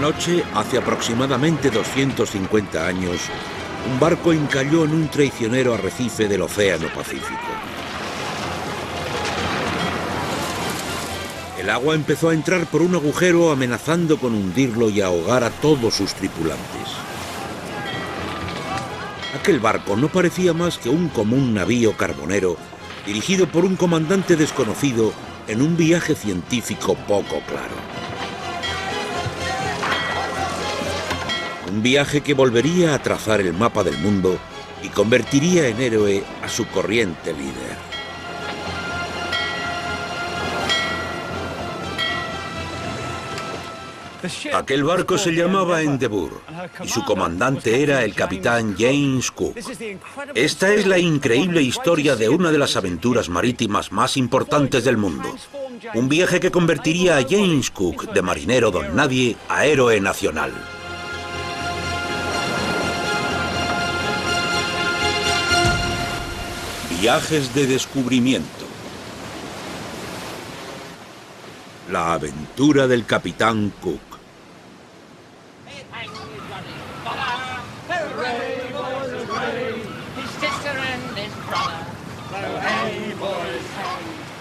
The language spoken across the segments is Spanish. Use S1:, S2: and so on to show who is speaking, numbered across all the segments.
S1: noche, hace aproximadamente 250 años, un barco encalló en un traicionero arrecife del Océano Pacífico. El agua empezó a entrar por un agujero, amenazando con hundirlo y ahogar a todos sus tripulantes. Aquel barco no parecía más que un común navío carbonero, dirigido por un comandante desconocido en un viaje científico poco claro. Un viaje que volvería a trazar el mapa del mundo y convertiría en héroe a su corriente líder. Aquel barco se llamaba Endeavour y su comandante era el capitán James Cook. Esta es la increíble historia de una de las aventuras marítimas más importantes del mundo. Un viaje que convertiría a James Cook de marinero don nadie a héroe nacional. Viajes de descubrimiento. La aventura del capitán Cook.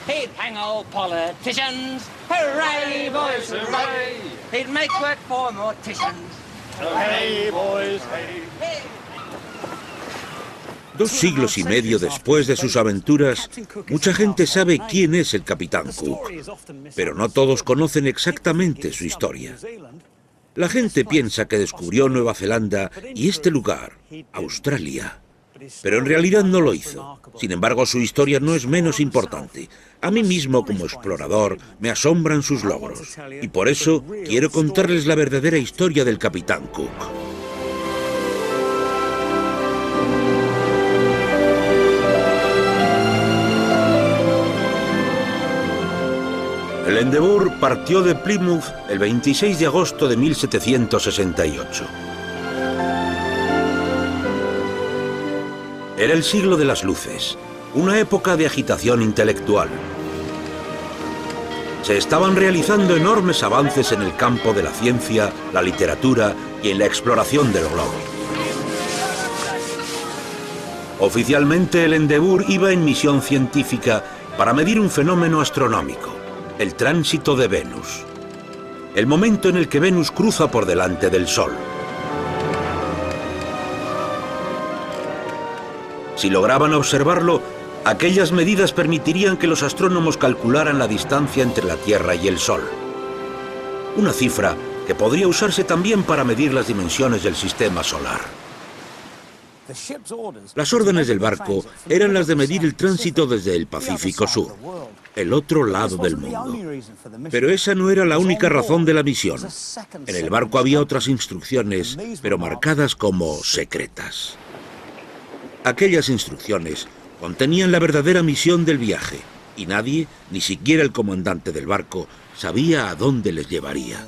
S2: He'd hang old politicians, hooray boys, hooray! He'd make work for morticians, hooray boys, hey!
S1: 2 siglos y medio después de sus aventuras, mucha gente sabe quién es el capitán Cook, pero no todos conocen exactamente su historia. La gente piensa que descubrió Nueva Zelanda y este lugar, Australia, pero en realidad no lo hizo. Sin embargo, su historia no es menos importante. A mí mismo, como explorador, me asombran sus logros, y por eso quiero contarles la verdadera historia del capitán Cook. El Endeavour partió de Plymouth el 26 de agosto de 1768. Era el siglo de las luces, una época de agitación intelectual. Se estaban realizando enormes avances en el campo de la ciencia, la literatura y en la exploración del globo. Oficialmente, el Endeavour iba en misión científica para medir un fenómeno astronómico: el tránsito de Venus, el momento en el que Venus cruza por delante del Sol. Si lograban observarlo, aquellas medidas permitirían que los astrónomos calcularan la distancia entre la Tierra y el Sol. Una cifra que podría usarse también para medir las dimensiones del sistema solar. Las órdenes del barco eran las de medir el tránsito desde el Pacífico Sur, el otro lado del mundo. Pero esa no era la única razón de la misión. En el barco había otras instrucciones, pero marcadas como secretas. Aquellas instrucciones contenían la verdadera misión del viaje, y nadie, ni siquiera el comandante del barco, sabía a dónde les llevaría.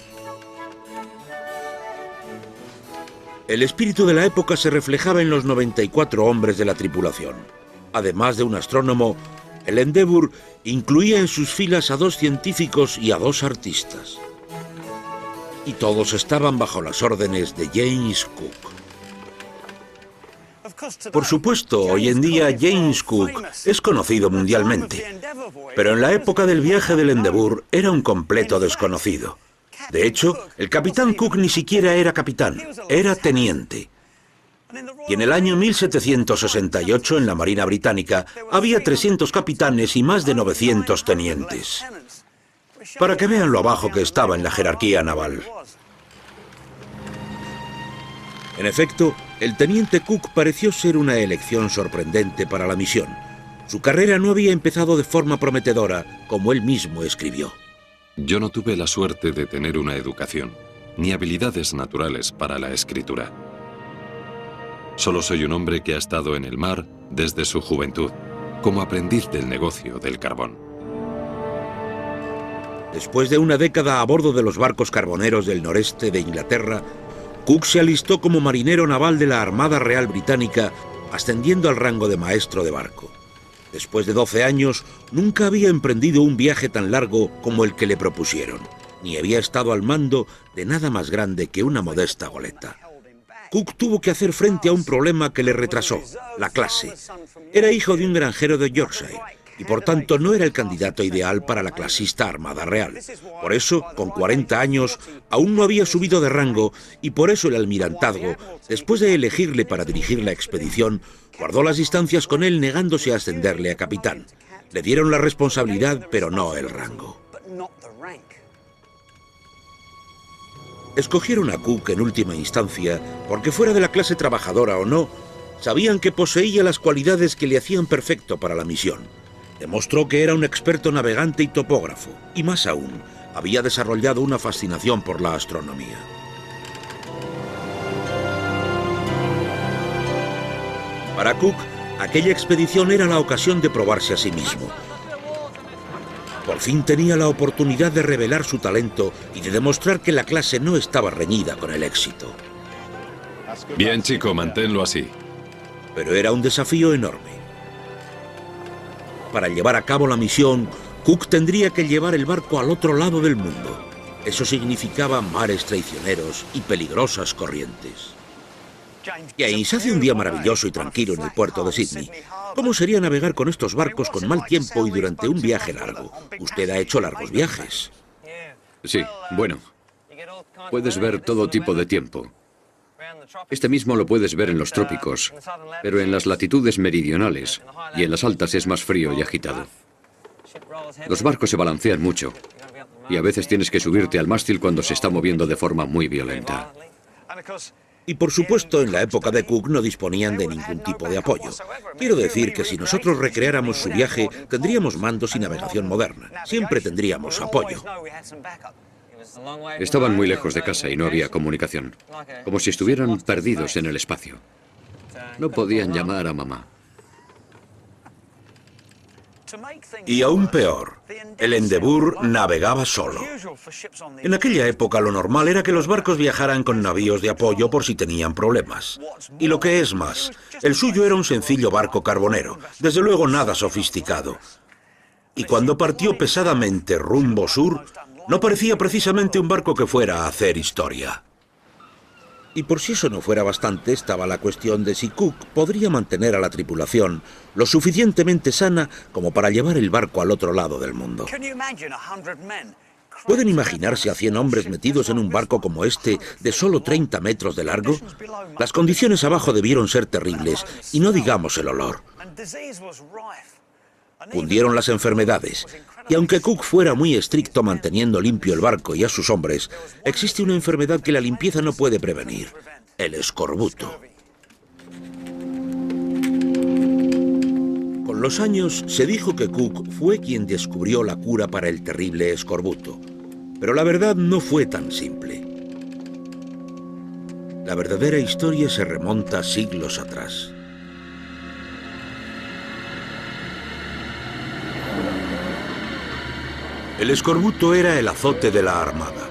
S1: El espíritu de la época se reflejaba en los 94 hombres de la tripulación. Además de un astrónomo, el Endeavour incluía en sus filas a 2 científicos y a 2 artistas. Y todos estaban bajo las órdenes de James Cook. Por supuesto, hoy en día James Cook es conocido mundialmente, pero en la época del viaje del Endeavour era un completo desconocido. De hecho, el capitán Cook ni siquiera era capitán, era teniente. Y en el año 1768, en la Marina Británica, había 300 capitanes y más de 900 tenientes. Para que vean lo abajo que estaba en la jerarquía naval. En efecto, el teniente Cook pareció ser una elección sorprendente para la misión. Su carrera no había empezado de forma prometedora, como él mismo escribió.
S3: Yo no tuve la suerte de tener una educación, ni habilidades naturales para la escritura. Solo soy un hombre que ha estado en el mar desde su juventud, como aprendiz del negocio del carbón.
S1: Después de una década a bordo de los barcos carboneros del noreste de Inglaterra, Cook se alistó como marinero naval de la Armada Real Británica, ascendiendo al rango de maestro de barco. Después de 12 años, nunca había emprendido un viaje tan largo como el que le propusieron. ni había estado al mando de nada más grande que una modesta goleta. Cook tuvo que hacer frente a un problema que le retrasó, la clase. Era hijo de un granjero de Yorkshire y por tanto no era el candidato ideal para la clasista Armada Real. Por eso, con 40 años, aún no había subido de rango y por eso el almirantazgo, después de elegirle para dirigir la expedición, guardó las distancias con él negándose a ascenderle a capitán. Le dieron la responsabilidad, pero no el rango. Escogieron a Cook en última instancia porque fuera de la clase trabajadora o no, sabían que poseía las cualidades que le hacían perfecto para la misión. Demostró que era un experto navegante y topógrafo, y más aún, había desarrollado una fascinación por la astronomía. Para Cook, aquella expedición era la ocasión de probarse a sí mismo. Por fin tenía la oportunidad de revelar su talento y de demostrar que la clase no estaba reñida con el éxito.
S3: Bien, chico, manténlo así.
S1: Pero era un desafío enorme. Para llevar a cabo la misión, Cook tendría que llevar el barco al otro lado del mundo. Eso significaba mares traicioneros y peligrosas corrientes. James, hace un día maravilloso y tranquilo en el puerto de Sydney. ¿Cómo sería navegar con estos barcos con mal tiempo y durante un viaje largo? Usted ha hecho largos viajes.
S4: Sí, bueno, puedes ver todo tipo de tiempo. Este mismo lo puedes ver en los trópicos, pero en las latitudes meridionales y en las altas es más frío y agitado. Los barcos se balancean mucho y a veces tienes que subirte al mástil cuando se está moviendo de forma muy violenta.
S1: Y por supuesto, en la época de Cook no disponían de ningún tipo de apoyo. Quiero decir que si nosotros recreáramos su viaje, tendríamos mandos y navegación moderna. Siempre tendríamos apoyo.
S4: Estaban muy lejos de casa y no había comunicación, como si estuvieran perdidos en el espacio. No podían llamar a mamá.
S1: Y aún peor, el Endeavour navegaba solo. En aquella época lo normal era que los barcos viajaran con navíos de apoyo por si tenían problemas. Y lo que es más, el suyo era un sencillo barco carbonero, desde luego nada sofisticado. Y cuando partió pesadamente rumbo sur, no parecía precisamente un barco que fuera a hacer historia. Y por si eso no fuera bastante, estaba la cuestión de si Cook podría mantener a la tripulación lo suficientemente sana como para llevar el barco al otro lado del mundo. ¿Pueden imaginarse a 100 hombres metidos en un barco como este, de solo 30 metros de largo? Las condiciones abajo debieron ser terribles, y no digamos el olor. Cundieron las enfermedades, y aunque Cook fuera muy estricto manteniendo limpio el barco y a sus hombres, existe una enfermedad que la limpieza no puede prevenir: el escorbuto. Con los años se dijo que Cook fue quien descubrió la cura para el terrible escorbuto, pero la verdad no fue tan simple. La verdadera historia se remonta siglos atrás. El escorbuto era el azote de la Armada.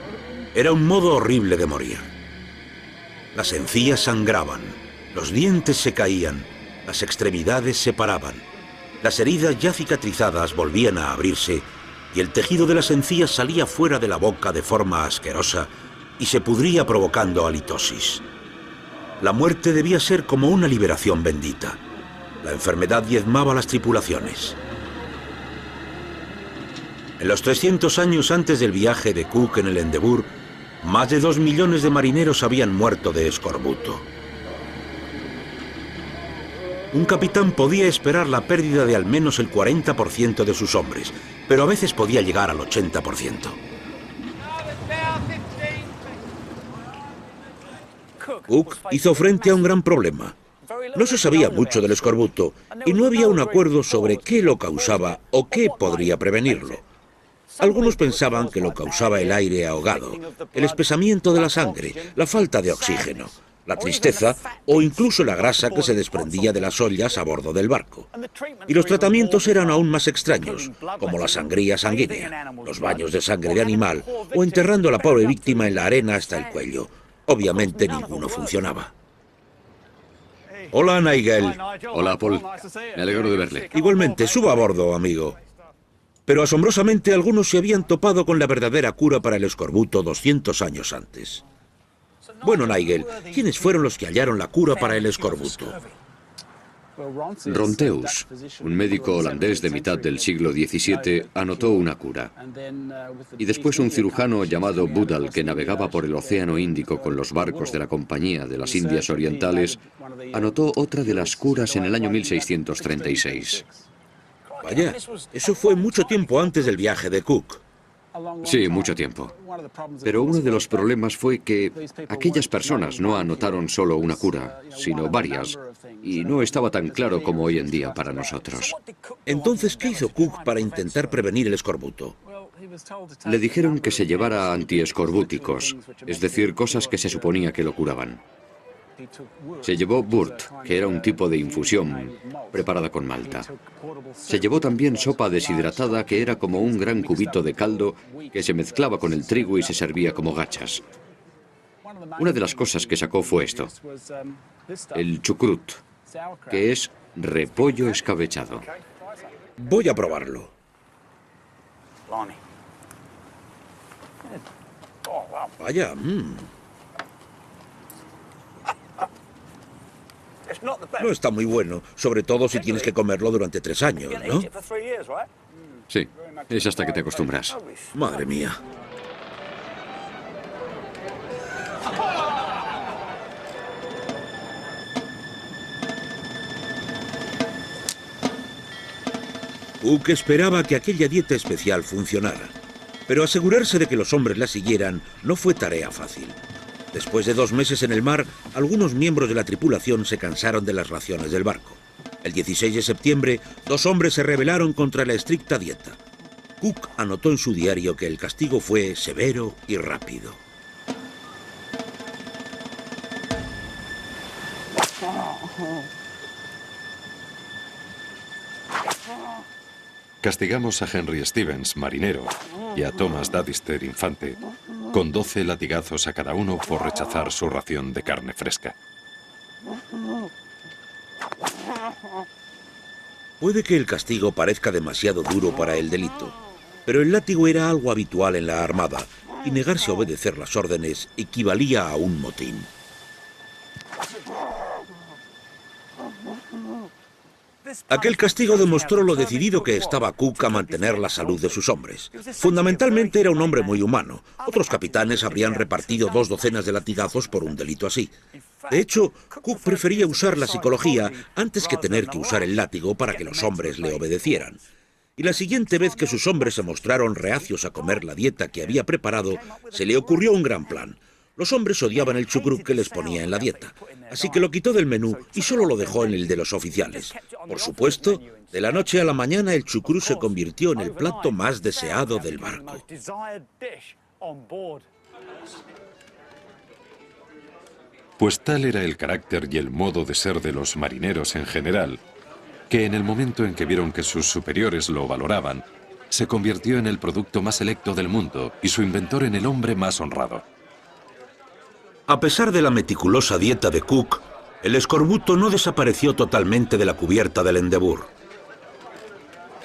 S1: Era un modo horrible de morir. Las encías sangraban, los dientes se caían, las extremidades se paraban, las heridas ya cicatrizadas volvían a abrirse y el tejido de las encías salía fuera de la boca de forma asquerosa y se pudría provocando halitosis. La muerte debía ser como una liberación bendita. La enfermedad diezmaba a las tripulaciones. En los 300 años antes del viaje de Cook en el Endeavour, más de 2 millones de marineros habían muerto de escorbuto. Un capitán podía esperar la pérdida de al menos el 40% de sus hombres, pero a veces podía llegar al 80%. Cook hizo frente a un gran problema. No se sabía mucho del escorbuto y no había un acuerdo sobre qué lo causaba o qué podría prevenirlo. Algunos pensaban que lo causaba el aire ahogado, el espesamiento de la sangre, la falta de oxígeno, la tristeza o incluso la grasa que se desprendía de las ollas a bordo del barco. Y los tratamientos eran aún más extraños, como la sangría sanguínea, los baños de sangre de animal o enterrando a la pobre víctima en la arena hasta el cuello. Obviamente ninguno funcionaba. Hola, Nigel.
S4: Hola, Paul. Me alegro de verle.
S1: Igualmente, suba a bordo, amigo. Pero asombrosamente algunos se habían topado con la verdadera cura para el escorbuto 200 años antes. Bueno, Nigel, ¿quiénes fueron los que hallaron la cura para el escorbuto?
S4: Ronteus, un médico holandés de mitad del siglo XVII, anotó una cura. Y después un cirujano llamado Budal, que navegaba por el Océano Índico con los barcos de la Compañía de las Indias Orientales, anotó otra de las curas en el año 1636.
S1: Vaya, eso fue mucho tiempo antes del viaje de Cook.
S4: Sí, mucho tiempo. Pero uno de los problemas fue que aquellas personas no anotaron solo una cura, sino varias, y no estaba tan claro como hoy en día para nosotros.
S1: Entonces, ¿qué hizo Cook para intentar prevenir el escorbuto?
S4: Le dijeron que se llevara antiescorbúticos, es decir, cosas que se suponía que lo curaban. Se llevó Burt, que era un tipo de infusión preparada con malta. Se llevó también sopa deshidratada, que era como un gran cubito de caldo que se mezclaba con el trigo y se servía como gachas. Una de las cosas que sacó fue esto, el chucrut, que es repollo escabechado.
S1: Voy a probarlo. Vaya, no está muy bueno, sobre todo si tienes que comerlo durante 3 años, ¿no?
S4: Sí, es hasta que te acostumbras.
S1: Madre mía. Cook esperaba que aquella dieta especial funcionara, pero asegurarse de que los hombres la siguieran no fue tarea fácil. Después de 2 meses en el mar, algunos miembros de la tripulación se cansaron de las raciones del barco. El 16 de septiembre, 2 hombres se rebelaron contra la estricta dieta. Cook anotó en su diario que el castigo fue severo y rápido.
S3: Castigamos a Henry Stevens, marinero, y a Thomas Daddister, infante, con 12 latigazos a cada uno por rechazar su ración de carne fresca.
S1: Puede que el castigo parezca demasiado duro para el delito, pero el látigo era algo habitual en la Armada, y negarse a obedecer las órdenes equivalía a un motín. Aquel castigo demostró lo decidido que estaba Cook a mantener la salud de sus hombres. Fundamentalmente era un hombre muy humano. Otros capitanes habrían repartido 2 docenas de latigazos por un delito así. De hecho, Cook prefería usar la psicología antes que tener que usar el látigo para que los hombres le obedecieran. Y la siguiente vez que sus hombres se mostraron reacios a comer la dieta que había preparado, se le ocurrió un gran plan. Los hombres odiaban el chucrut que les ponía en la dieta, así que lo quitó del menú y solo lo dejó en el de los oficiales. Por supuesto, de la noche a la mañana el chucrut se convirtió en el plato más deseado del barco.
S3: Pues tal era el carácter y el modo de ser de los marineros en general, que en el momento en que vieron que sus superiores lo valoraban, se convirtió en el producto más selecto del mundo y su inventor en el hombre más honrado.
S1: A pesar de la meticulosa dieta de Cook, el escorbuto no desapareció totalmente de la cubierta del Endeavour.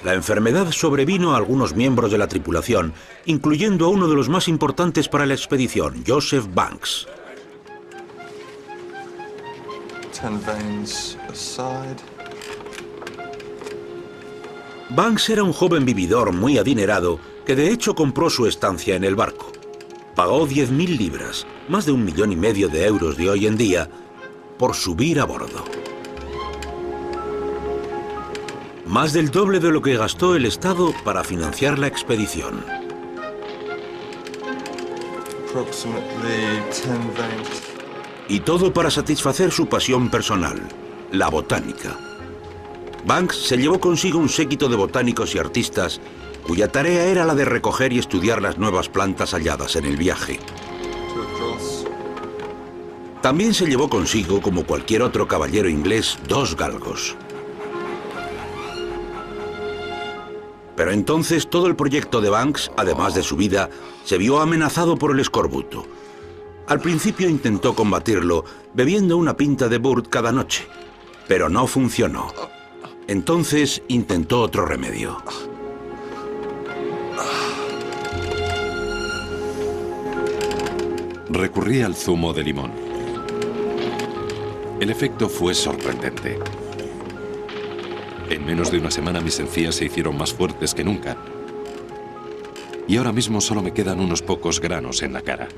S1: La enfermedad sobrevino a algunos miembros de la tripulación, incluyendo a uno de los más importantes para la expedición, Joseph Banks. Banks era un joven vividor muy adinerado que de hecho compró su estancia en el barco. Pagó 10.000 libras, más de 1,5 millones de euros de hoy en día, por subir a bordo. Más del doble de lo que gastó el Estado para financiar la expedición. Y todo para satisfacer su pasión personal, la botánica. Banks se llevó consigo un séquito de botánicos y artistas cuya tarea era la de recoger y estudiar las nuevas plantas halladas en el viaje. También se llevó consigo, como cualquier otro caballero inglés, 2 galgos. Pero entonces todo el proyecto de Banks, además de su vida, se vio amenazado por el escorbuto. Al principio intentó combatirlo bebiendo una pinta de Burt cada noche, pero no funcionó. Entonces intentó otro remedio.
S3: Recurrí al zumo de limón. El efecto fue sorprendente. En menos de una semana mis encías se hicieron más fuertes que nunca. Y ahora mismo solo me quedan unos pocos granos en la cara.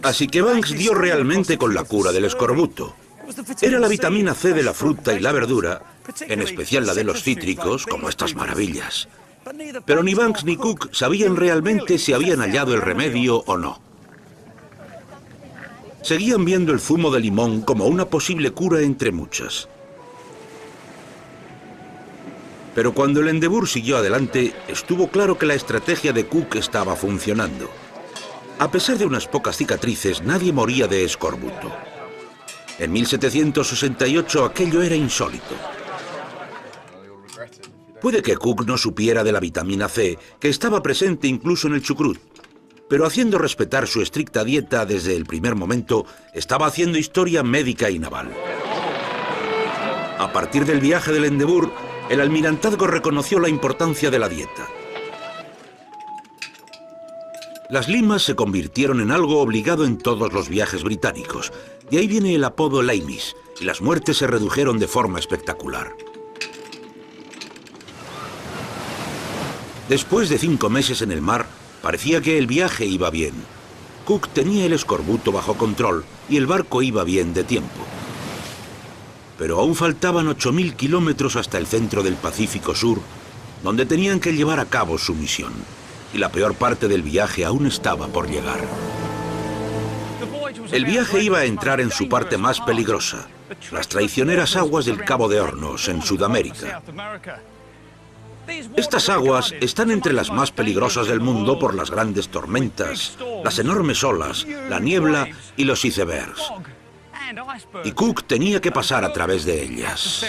S1: Así que Banks dio realmente con la cura del escorbuto. Era la vitamina C de la fruta y la verdura, en especial la de los cítricos, como estas maravillas. Pero ni Banks ni Cook sabían realmente si habían hallado el remedio o no. Seguían viendo el zumo de limón como una posible cura entre muchas. Pero cuando el Endeavour siguió adelante, estuvo claro que la estrategia de Cook estaba funcionando. A pesar de unas pocas cicatrices, nadie moría de escorbuto. En 1768 aquello era insólito. Puede que Cook no supiera de la vitamina C, que estaba presente incluso en el chucrut, pero haciendo respetar su estricta dieta desde el primer momento, estaba haciendo historia médica y naval. A partir del viaje del Endeavour, el almirantazgo reconoció la importancia de la dieta. Las limas se convirtieron en algo obligado en todos los viajes británicos. De ahí viene el apodo Lamis, y las muertes se redujeron de forma espectacular. Después de 5 meses en el mar, parecía que el viaje iba bien. Cook tenía el escorbuto bajo control y el barco iba bien de tiempo. Pero aún faltaban 8.000 kilómetros hasta el centro del Pacífico Sur, donde tenían que llevar a cabo su misión. Y la peor parte del viaje aún estaba por llegar. El viaje iba a entrar en su parte más peligrosa, las traicioneras aguas del Cabo de Hornos, en Sudamérica. Estas aguas están entre las más peligrosas del mundo por las grandes tormentas, las enormes olas, la niebla y los icebergs. Y Cook tenía que pasar a través de ellas.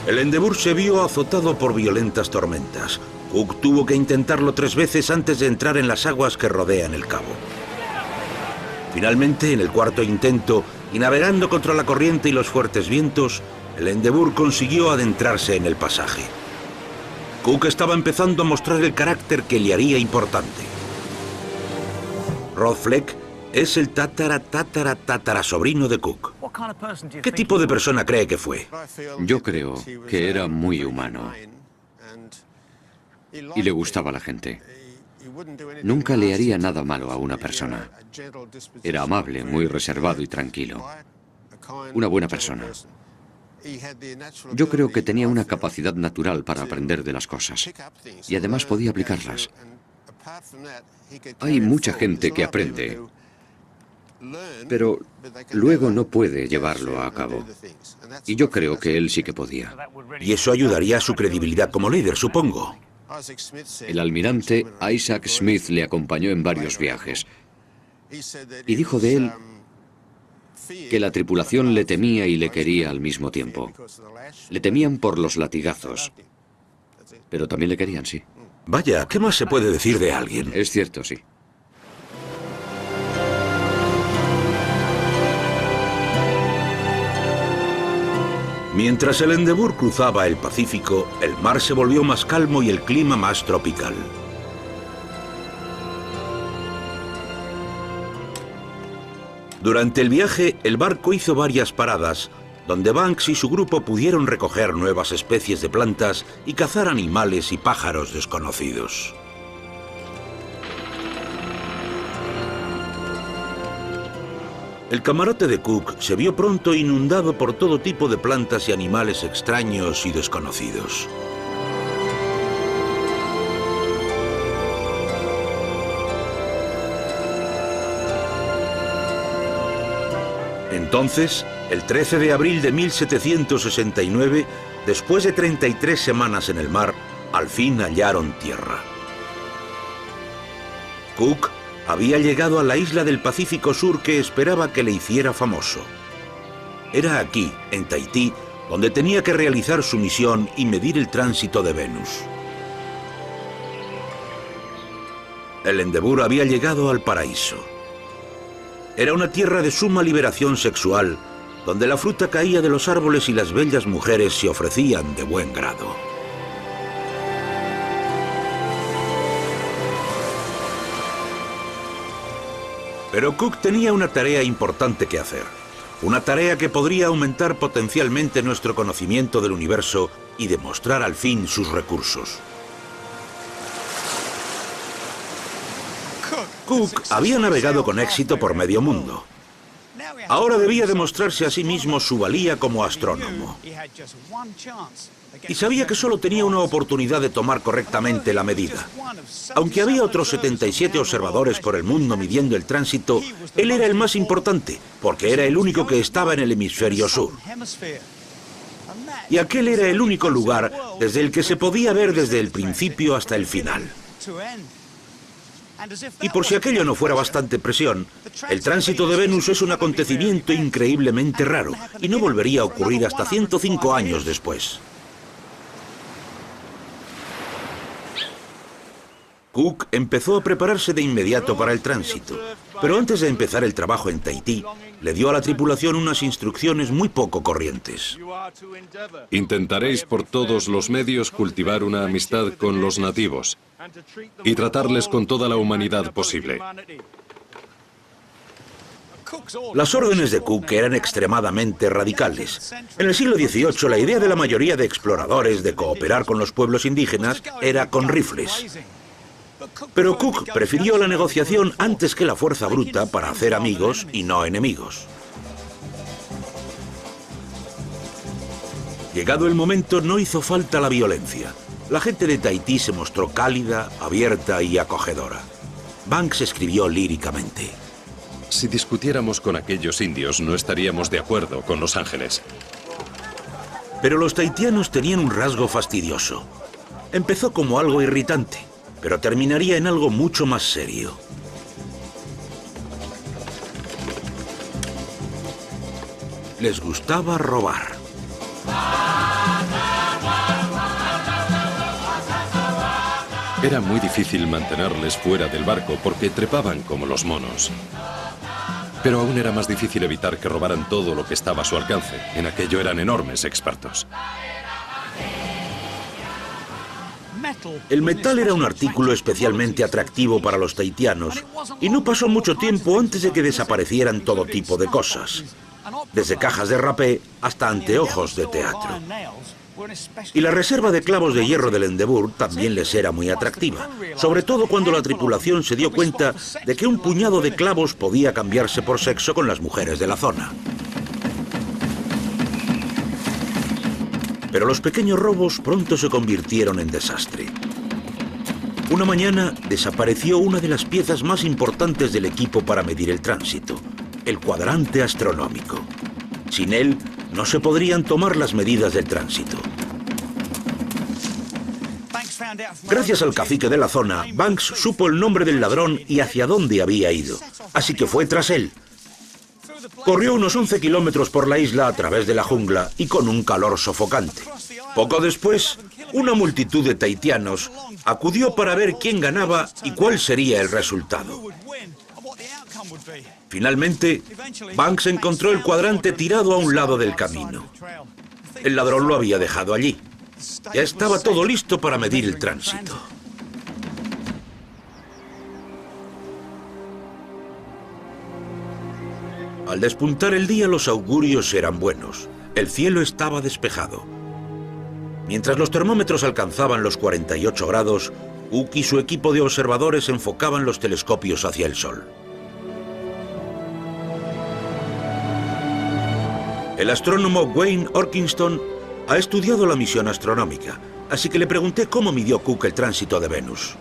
S1: El Endeavour se vio azotado por violentas tormentas. Cook tuvo que intentarlo 3 veces antes de entrar en las aguas que rodean el cabo. Finalmente, en el 4.º intento, y navegando contra la corriente y los fuertes vientos, el Endeavour consiguió adentrarse en el pasaje. Cook estaba empezando a mostrar el carácter que le haría importante. Rod Fleck es el tatara-tatara-tatara-sobrino de Cook. ¿Qué tipo de persona cree que fue?
S4: Yo creo que era muy humano y le gustaba a la gente. Nunca le haría nada malo a una persona. Era amable, muy reservado y tranquilo. Una buena persona. Yo creo que tenía una capacidad natural para aprender de las cosas y además podía aplicarlas. Hay mucha gente que aprende, pero luego no puede llevarlo a cabo. Y yo creo que él sí que podía.
S1: Y eso ayudaría a su credibilidad como líder, supongo.
S4: El almirante Isaac Smith le acompañó en varios viajes y dijo de él que la tripulación le temía y le quería al mismo tiempo. Le temían por los latigazos, pero también le querían, sí.
S1: Vaya, ¿qué más se puede decir de alguien?
S4: Es cierto, sí.
S1: Mientras el Endeavour cruzaba el Pacífico, el mar se volvió más calmo y el clima más tropical. Durante el viaje, el barco hizo varias paradas, donde Banks y su grupo pudieron recoger nuevas especies de plantas y cazar animales y pájaros desconocidos. El camarote de Cook se vio pronto inundado por todo tipo de plantas y animales extraños y desconocidos. Entonces, el 13 de abril de 1769, después de 33 semanas en el mar, al fin hallaron tierra. Cook había llegado a la isla del Pacífico Sur que esperaba que le hiciera famoso. Era aquí, en Tahití, donde tenía que realizar su misión y medir el tránsito de Venus. El Endeavour había llegado al paraíso. Era una tierra de suma liberación sexual, donde la fruta caía de los árboles y las bellas mujeres se ofrecían de buen grado. Pero Cook tenía una tarea importante que hacer. Una tarea que podría aumentar potencialmente nuestro conocimiento del universo y demostrar al fin sus recursos. Cook había navegado con éxito por medio mundo. Ahora debía demostrarse a sí mismo su valía como astrónomo. Y sabía que solo tenía una oportunidad de tomar correctamente la medida. Aunque había otros 77 observadores por el mundo midiendo el tránsito, él era el más importante, porque era el único que estaba en el hemisferio sur. Y aquel era el único lugar desde el que se podía ver desde el principio hasta el final. Y por si aquello no fuera bastante presión, el tránsito de Venus es un acontecimiento increíblemente raro y no volvería a ocurrir hasta 105 años después. Cook empezó a prepararse de inmediato para el tránsito, pero antes de empezar el trabajo en Tahití, le dio a la tripulación unas instrucciones muy poco corrientes.
S3: Intentaréis por todos los medios cultivar una amistad con los nativos y tratarles con toda la humanidad posible.
S1: Las órdenes de Cook eran extremadamente radicales. En el siglo XVIII, la idea de la mayoría de exploradores de cooperar con los pueblos indígenas era con rifles. Pero Cook prefirió la negociación antes que la fuerza bruta para hacer amigos y no enemigos. Llegado el momento, no hizo falta la violencia. La gente de Tahití se mostró cálida, abierta y acogedora. Banks escribió líricamente:
S3: Si discutiéramos con aquellos indios, no estaríamos de acuerdo con los ángeles.
S1: Pero los tahitianos tenían un rasgo fastidioso. Empezó como algo irritante, pero terminaría en algo mucho más serio. Les gustaba robar.
S3: Era muy difícil mantenerles fuera del barco porque trepaban como los monos. Pero aún era más difícil evitar que robaran todo lo que estaba a su alcance. En aquello eran enormes expertos.
S1: El metal era un artículo especialmente atractivo para los tahitianos y no pasó mucho tiempo antes de que desaparecieran todo tipo de cosas, desde cajas de rapé hasta anteojos de teatro. Y la reserva de clavos de hierro del Endeavour también les era muy atractiva, sobre todo cuando la tripulación se dio cuenta de que un puñado de clavos podía cambiarse por sexo con las mujeres de la zona. Pero los pequeños robos pronto se convirtieron en desastre. Una mañana desapareció una de las piezas más importantes del equipo para medir el tránsito, el cuadrante astronómico. Sin él, no se podrían tomar las medidas del tránsito. Gracias al cacique de la zona, Banks supo el nombre del ladrón y hacia dónde había ido, así que fue tras él. Corrió unos 11 kilómetros por la isla a través de la jungla y con un calor sofocante. Poco después, una multitud de tahitianos acudió para ver quién ganaba y cuál sería el resultado. Finalmente, Banks encontró el cuadrante tirado a un lado del camino. El ladrón lo había dejado allí. Ya estaba todo listo para medir el tránsito. Al despuntar el día, los augurios eran buenos. El cielo estaba despejado. Mientras los termómetros alcanzaban los 48 grados, Cook y su equipo de observadores enfocaban los telescopios hacia el sol. El astrónomo Wayne Orkinston ha estudiado la misión astronómica, así que le pregunté cómo midió Cook el tránsito de Venus.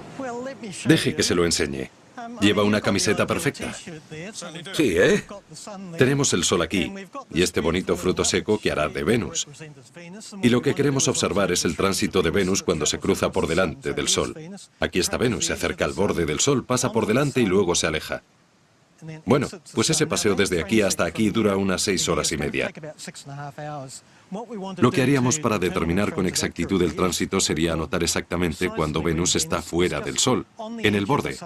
S3: Deje que se lo enseñe. Lleva una camiseta perfecta.
S1: Sí, ¿eh?
S3: Tenemos el sol aquí y este bonito fruto seco que hará de Venus. Y lo que queremos observar es el tránsito de Venus cuando se cruza por delante del sol. Aquí está Venus, se acerca al borde del sol, pasa por delante y luego se aleja. Bueno, pues ese paseo desde aquí hasta aquí dura unas 6 horas y media. Lo que haríamos para determinar con exactitud el tránsito sería anotar exactamente cuando Venus está fuera del Sol, en el borde,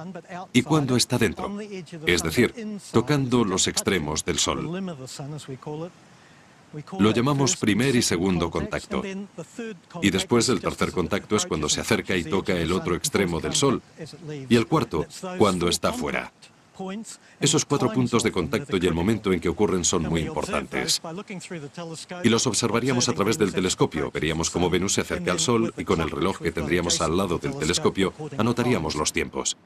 S3: y cuando está dentro, es decir, tocando los extremos del Sol. Lo llamamos primer y segundo contacto. Y después el tercer contacto es cuando se acerca y toca el otro extremo del Sol. Y el cuarto, cuando está fuera. Esos 4 puntos de contacto y el momento en que ocurren son muy importantes. Y los observaríamos a través del telescopio. Veríamos cómo Venus se acerca al Sol y con el reloj que tendríamos al lado del telescopio anotaríamos los tiempos.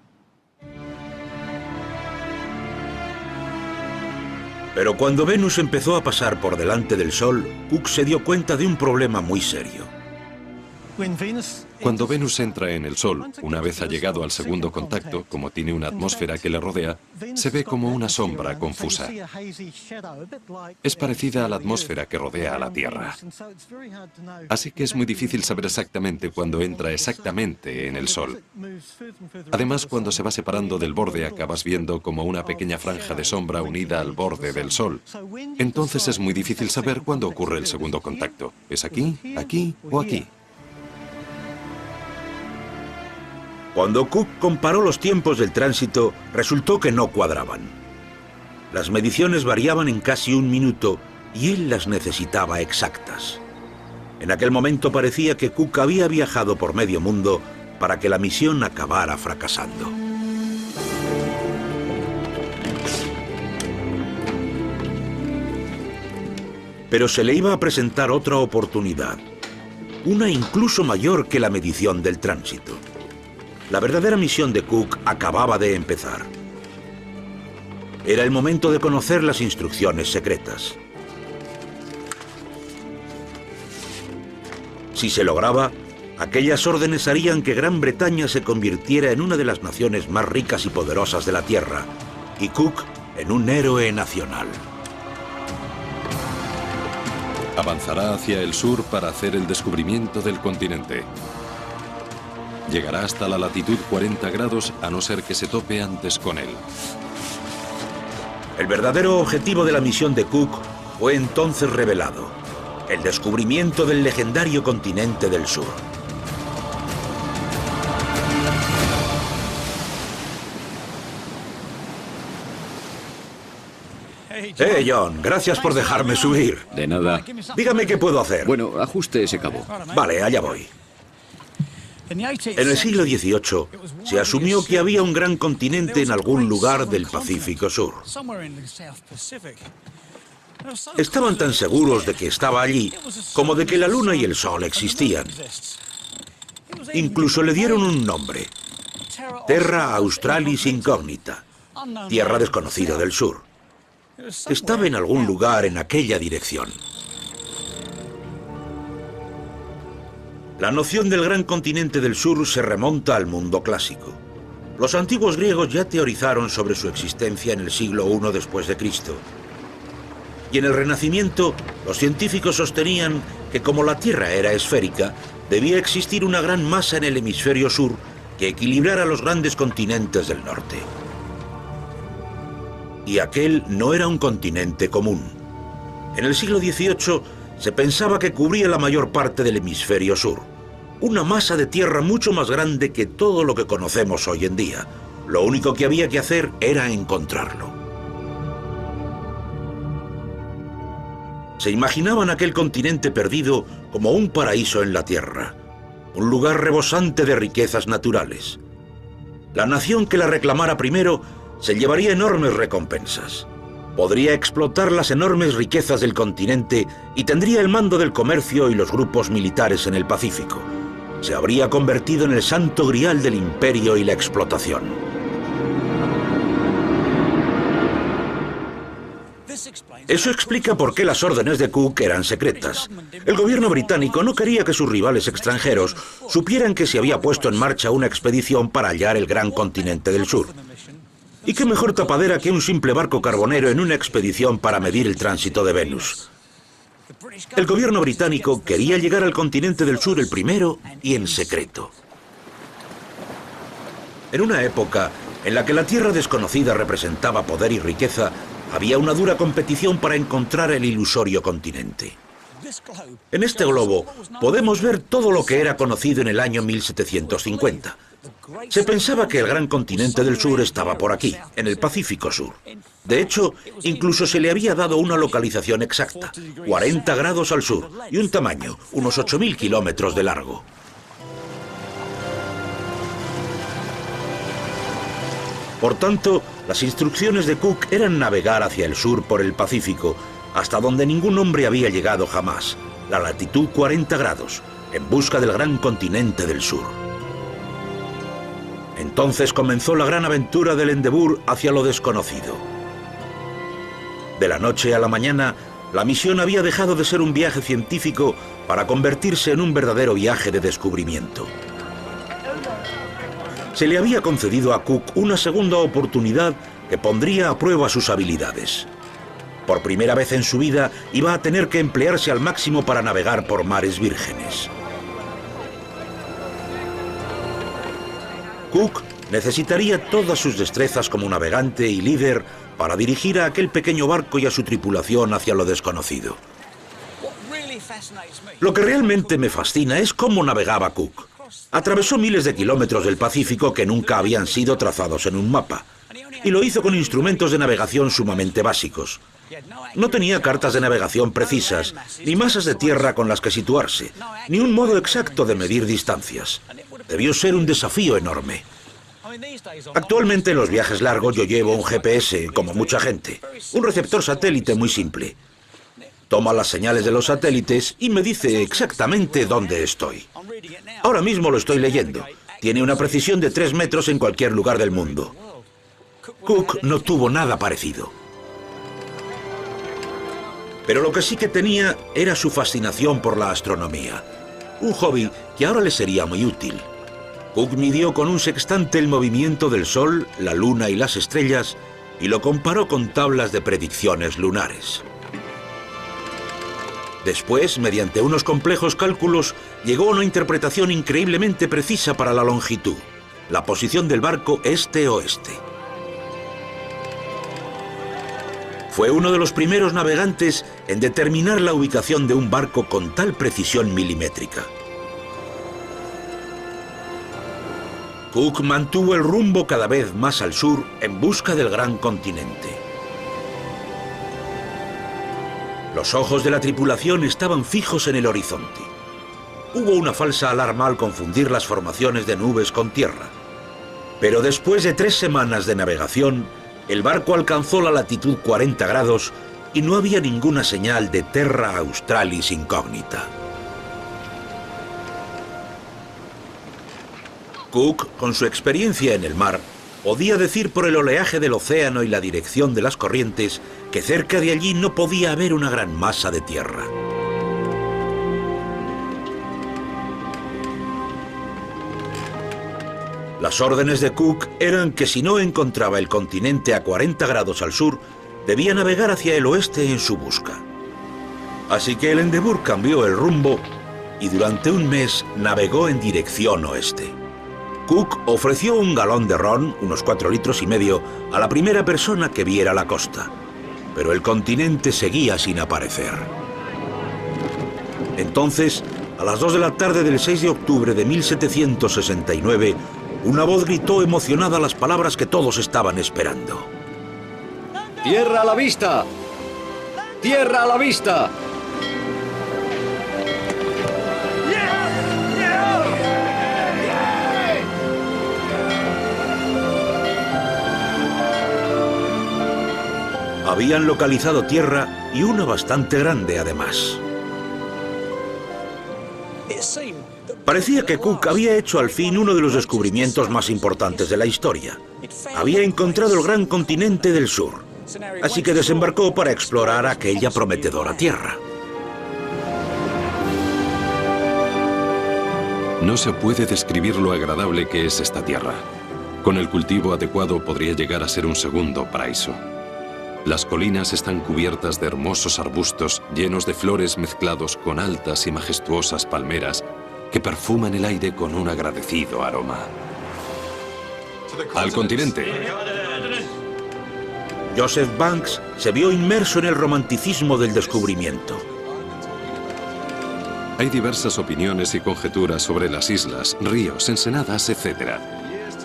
S1: Pero cuando Venus empezó a pasar por delante del Sol, Cook se dio cuenta de un problema muy serio.
S3: Cuando Venus entra en el Sol, una vez ha llegado al segundo contacto, como tiene una atmósfera que le rodea, se ve como una sombra confusa. Es parecida a la atmósfera que rodea a la Tierra. Así que es muy difícil saber exactamente cuándo entra exactamente en el Sol. Además, cuando se va separando del borde, acabas viendo como una pequeña franja de sombra unida al borde del Sol. Entonces es muy difícil saber cuándo ocurre el segundo contacto. ¿Es aquí, aquí o aquí?
S1: Cuando Cook comparó los tiempos del tránsito, resultó que no cuadraban. Las mediciones variaban en casi 1 minuto y él las necesitaba exactas. En aquel momento parecía que Cook había viajado por medio mundo para que la misión acabara fracasando. Pero se le iba a presentar otra oportunidad, una incluso mayor que la medición del tránsito. La verdadera misión de Cook acababa de empezar. Era el momento de conocer las instrucciones secretas. Si se lograba, aquellas órdenes harían que Gran Bretaña se convirtiera en una de las naciones más ricas y poderosas de la Tierra, y Cook en un héroe nacional.
S3: Avanzará hacia el sur para hacer el descubrimiento del continente. Llegará hasta la latitud 40 grados a no ser que se tope antes con él.
S1: El verdadero objetivo de la misión de Cook fue entonces revelado: el descubrimiento del legendario continente del sur. John, gracias por dejarme subir.
S4: De nada.
S1: Dígame qué puedo hacer.
S4: Bueno, ajuste ese cabo.
S1: Vale, allá voy. En el siglo XVIII se asumió que había un gran continente en algún lugar del Pacífico Sur. Estaban tan seguros de que estaba allí como de que la Luna y el Sol existían. Incluso le dieron un nombre: Terra Australis Incognita, tierra desconocida del sur. Estaba en algún lugar en aquella dirección. La noción del gran continente del sur se remonta al mundo clásico. Los antiguos griegos ya teorizaron sobre su existencia en el siglo I después de Cristo. Y en el Renacimiento, los científicos sostenían que como la Tierra era esférica, debía existir una gran masa en el hemisferio sur que equilibrara los grandes continentes del norte. Y aquel no era un continente común. En el siglo XVIII se pensaba que cubría la mayor parte del hemisferio sur. Una masa de tierra mucho más grande que todo lo que conocemos hoy en día. Lo único que había que hacer era encontrarlo. Se imaginaban aquel continente perdido como un paraíso en la tierra, un lugar rebosante de riquezas naturales. La nación que la reclamara primero se llevaría enormes recompensas. Podría explotar las enormes riquezas del continente y tendría el mando del comercio y los grupos militares en el Pacífico. Se habría convertido en el santo grial del imperio y la explotación. Eso explica por qué las órdenes de Cook eran secretas. El gobierno británico no quería que sus rivales extranjeros supieran que se había puesto en marcha una expedición para hallar el gran continente del sur. ¿Y qué mejor tapadera que un simple barco carbonero en una expedición para medir el tránsito de Venus? El gobierno británico quería llegar al continente del sur el primero y en secreto. En una época en la que la tierra desconocida representaba poder y riqueza, había una dura competición para encontrar el ilusorio continente. En este globo podemos ver todo lo que era conocido en el año 1750. Se pensaba que el gran continente del sur estaba por aquí, en el Pacífico Sur. De hecho, incluso se le había dado una localización exacta, 40 grados al sur, y un tamaño, unos 8.000 kilómetros de largo. Por tanto, las instrucciones de Cook eran navegar hacia el sur por el Pacífico, hasta donde ningún hombre había llegado jamás, la latitud 40 grados, en busca del gran continente del sur. Entonces comenzó la gran aventura del Endeavour hacia lo desconocido. De la noche a la mañana, la misión había dejado de ser un viaje científico para convertirse en un verdadero viaje de descubrimiento. Se le había concedido a Cook una segunda oportunidad que pondría a prueba sus habilidades. Por primera vez en su vida iba a tener que emplearse al máximo para navegar por mares vírgenes. Cook necesitaría todas sus destrezas como navegante y líder para dirigir a aquel pequeño barco y a su tripulación hacia lo desconocido. Lo que realmente me fascina es cómo navegaba Cook. Atravesó miles de kilómetros del Pacífico que nunca habían sido trazados en un mapa, y lo hizo con instrumentos de navegación sumamente básicos. No tenía cartas de navegación precisas, ni masas de tierra con las que situarse, ni un modo exacto de medir distancias. Debió ser un desafío enorme. Actualmente en los viajes largos yo llevo un GPS, como mucha gente, un receptor satélite muy simple. Toma las señales de los satélites y me dice exactamente dónde estoy. Ahora mismo lo estoy leyendo. Tiene una precisión de 3 metros en cualquier lugar del mundo. Cook no tuvo nada parecido. Pero lo que sí que tenía era su fascinación por la astronomía. Un hobby que ahora le sería muy útil. Cook midió con un sextante el movimiento del Sol, la Luna y las estrellas y lo comparó con tablas de predicciones lunares. Después, mediante unos complejos cálculos, llegó a una interpretación increíblemente precisa para la longitud, la posición del barco este-oeste. Fue uno de los primeros navegantes en determinar la ubicación de un barco con tal precisión milimétrica. Cook mantuvo el rumbo cada vez más al sur en busca del gran continente. Los ojos de la tripulación estaban fijos en el horizonte. Hubo una falsa alarma al confundir las formaciones de nubes con tierra. Pero después de 3 semanas de navegación, el barco alcanzó la latitud 40 grados y no había ninguna señal de Terra Australis incógnita. Cook, con su experiencia en el mar, podía decir por el oleaje del océano y la dirección de las corrientes que cerca de allí no podía haber una gran masa de tierra. Las órdenes de Cook eran que si no encontraba el continente a 40 grados al sur, debía navegar hacia el oeste en su busca. Así que el Endeavour cambió el rumbo y durante un mes navegó en dirección oeste. Cook ofreció un galón de ron, unos 4,5 litros, a la primera persona que viera la costa. Pero el continente seguía sin aparecer. Entonces, a las 2 de la tarde del 6 de octubre de 1769, una voz gritó emocionada las palabras que todos estaban esperando.
S4: ¡Tierra a la vista! ¡Tierra a la vista!
S1: Habían localizado tierra y una bastante grande además. Parecía que Cook había hecho al fin uno de los descubrimientos más importantes de la historia. Había encontrado el gran continente del sur, así que desembarcó para explorar aquella prometedora tierra.
S3: No se puede describir lo agradable que es esta tierra. Con el cultivo adecuado podría llegar a ser un segundo paraíso. Las colinas están cubiertas de hermosos arbustos llenos de flores mezclados con altas y majestuosas palmeras que perfuman el aire con un agradecido aroma. Al continente.
S1: Joseph Banks se vio inmerso en el romanticismo del descubrimiento.
S3: Hay diversas opiniones y conjeturas sobre las islas, ríos, ensenadas, etc.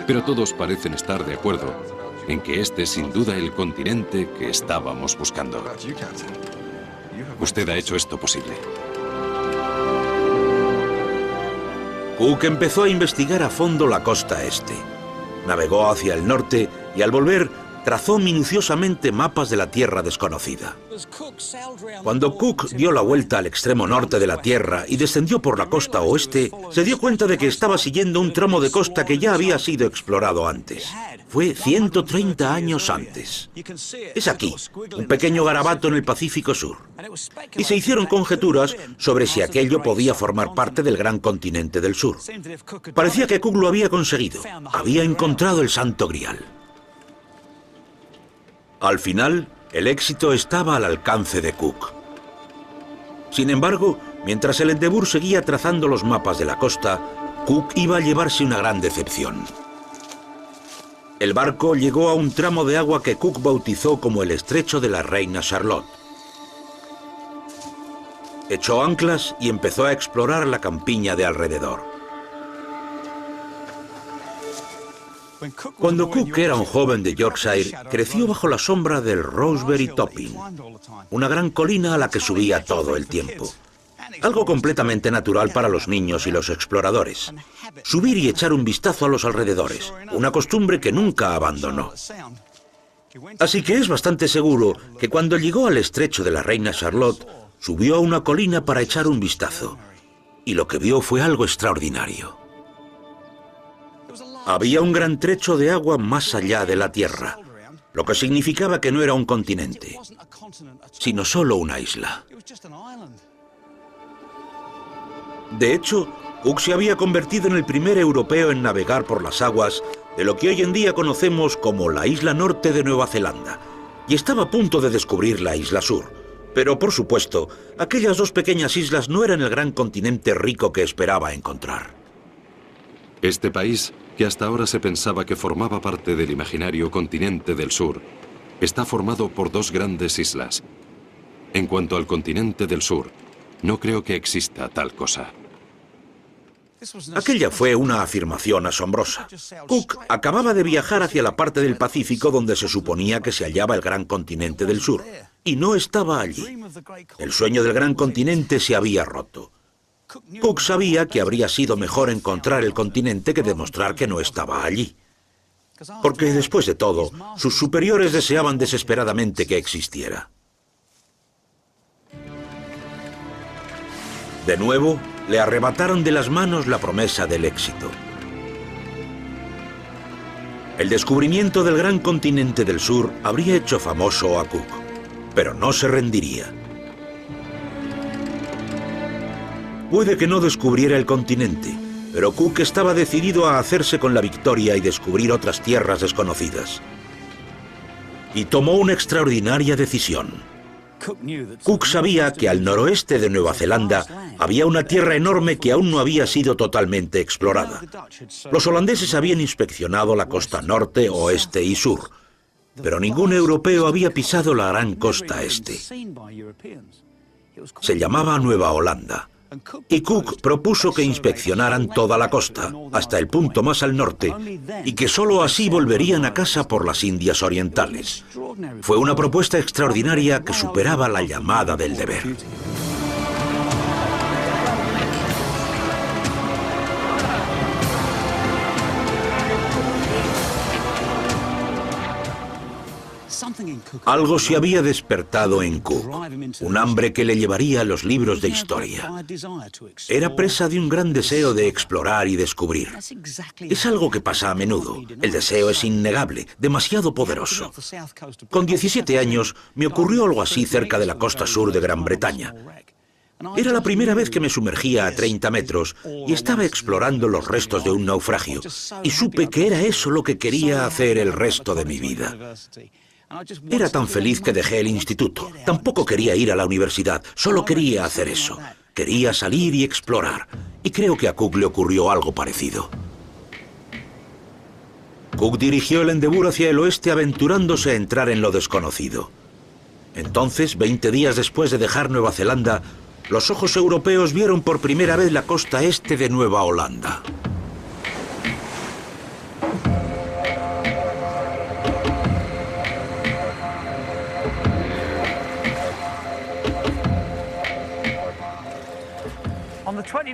S3: Pero todos parecen estar de acuerdo en que este es sin duda el continente que estábamos buscando. Usted ha hecho esto posible.
S1: Cook empezó a investigar a fondo la costa este. Navegó hacia el norte y al volver trazó minuciosamente mapas de la tierra desconocida. Cuando Cook dio la vuelta al extremo norte de la Tierra y descendió por la costa oeste, se dio cuenta de que estaba siguiendo un tramo de costa que ya había sido explorado antes. Fue 130 años antes. Es aquí, un pequeño garabato en el Pacífico Sur. Y se hicieron conjeturas sobre si aquello podía formar parte del gran continente del sur. Parecía que Cook lo había conseguido. Había encontrado el Santo Grial. Al final, el éxito estaba al alcance de Cook. Sin embargo, mientras el Endeavour seguía trazando los mapas de la costa, Cook iba a llevarse una gran decepción. El barco llegó a un tramo de agua que Cook bautizó como el Estrecho de la Reina Charlotte. Echó anclas y empezó a explorar la campiña de alrededor. Cuando Cook era un joven de Yorkshire, creció bajo la sombra del Rosebery Topping, una gran colina a la que subía todo el tiempo. Algo completamente natural para los niños y los exploradores. Subir y echar un vistazo a los alrededores, una costumbre que nunca abandonó. Así que es bastante seguro que cuando llegó al Estrecho de la Reina Charlotte, subió a una colina para echar un vistazo. Y lo que vio fue algo extraordinario. Había un gran trecho de agua más allá de la Tierra, lo que significaba que no era un continente, sino solo una isla. De hecho, Cook se había convertido en el primer europeo en navegar por las aguas de lo que hoy en día conocemos como la isla norte de Nueva Zelanda, y estaba a punto de descubrir la isla sur. Pero, por supuesto, aquellas dos pequeñas islas no eran el gran continente rico que esperaba encontrar.
S3: Este país, que hasta ahora se pensaba que formaba parte del imaginario continente del sur, está formado por dos grandes islas. En cuanto al continente del sur, no creo que exista tal cosa.
S1: Aquella fue una afirmación asombrosa. Cook acababa de viajar hacia la parte del Pacífico donde se suponía que se hallaba el gran continente del sur, y no estaba allí. El sueño del gran continente se había roto. Cook sabía que habría sido mejor encontrar el continente que demostrar que no estaba allí. Porque, después de todo, sus superiores deseaban desesperadamente que existiera. De nuevo, le arrebataron de las manos la promesa del éxito. El descubrimiento del gran continente del sur habría hecho famoso a Cook, pero no se rendiría. Puede que no descubriera el continente, pero Cook estaba decidido a hacerse con la victoria y descubrir otras tierras desconocidas. Y tomó una extraordinaria decisión. Cook sabía que al noroeste de Nueva Zelanda había una tierra enorme que aún no había sido totalmente explorada. Los holandeses habían inspeccionado la costa norte, oeste y sur, pero ningún europeo había pisado la gran costa este. Se llamaba Nueva Holanda. Y Cook propuso que inspeccionaran toda la costa, hasta el punto más al norte, y que sólo así volverían a casa por las Indias Orientales. Fue una propuesta extraordinaria que superaba la llamada del deber. Algo se había despertado en Cook, un hambre que le llevaría a los libros de historia. Era presa de un gran deseo de explorar y descubrir. Es algo que pasa a menudo. El deseo es innegable, demasiado poderoso. Con 17 años me ocurrió algo así cerca de la costa sur de Gran Bretaña. Era la primera vez que me sumergía a 30 metros y estaba explorando los restos de un naufragio, y supe que era eso lo que quería hacer el resto de mi vida. Era tan feliz que dejé el instituto. Tampoco quería ir a la universidad, solo quería hacer eso. Quería salir y explorar. Y creo que a Cook le ocurrió algo parecido. Cook dirigió el Endeavour hacia el oeste aventurándose a entrar en lo desconocido. Entonces, 20 días después de dejar Nueva Zelanda, los ojos europeos vieron por primera vez la costa este de Nueva Holanda.